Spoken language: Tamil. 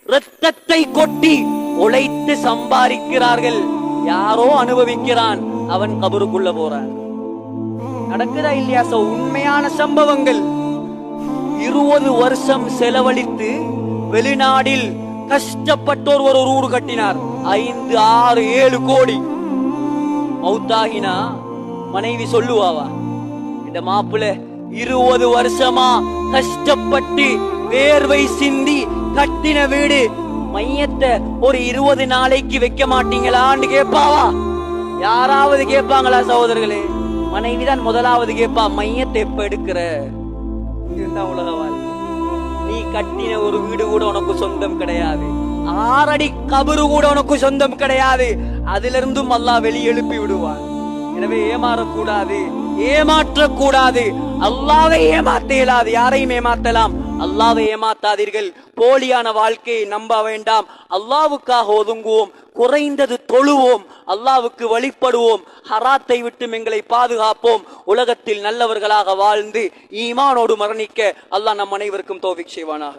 இரத்தத்தை கொட்டி உழைத்து சம்பாதிக்கிறார்கள். யாரோ அனுபவிக்கிறான், அவன் கபருக்குள்ள போறான். நடக்குதா இல்லையா? உண்மையான சம்பவங்கள். 20 வருஷம் செலவழித்து வெளிநாடில் கஷ்டப்பட்டோர் ஒரு ஊர் கட்டினார். 5, 6, 7 கோடி. மௌத்தாகினா மனைவி சொல்லுவாவா, இந்த மாப்பிள்ளை 20 வருஷமா கஷ்டப்பட்டு வேர்வை சிந்தி கட்டின வீடு, மையத்தை ஒரு 20 நாளைக்கு வைக்க மாட்டீங்களான்னு கேட்பாவா? யாராவது கேட்பாங்களா சகோதரர்களே? மனைவிதான் முதலாவது கேட்பா, மையத்தை எப்ப எடுக்கிற? இதுதான் உலக வாழ்க்கை. நீ கட்டின ஒரு வீடு கூட உனக்கு சொந்தம் கிடையாது. 6 அடி கபரு கூட உனக்கு சொந்தம் கிடையாது. அதிலிருந்தும் அல்லாஹ் வெளியெழுப்பி விடுவான். எனவே ஏமாறக்கூடாது, ஏமாற்றக்கூடாது. அல்லாஹ்வை ஏமாத்த இயலாது. யாரையும் ஏமாத்தலாம், அல்லாஹ்வை ஏமாத்தாதீர்கள். போலியான வாழ்க்கையை நம்ப வேண்டாம். அல்லாஹ்வுக்காக ஒதுங்குவோம், குறைந்தது தொழுவோம், அல்லாஹ்வுக்கு வழிபடுவோம், ஹராத்தை விட்டு எங்களை பாதுகாப்போம். உலகத்தில் நல்லவர்களாக வாழ்ந்து ஈமானோடு மரணிக்க அல்லாஹ் நம் அனைவருக்கும் தௌஃபீக் செய்வானாக.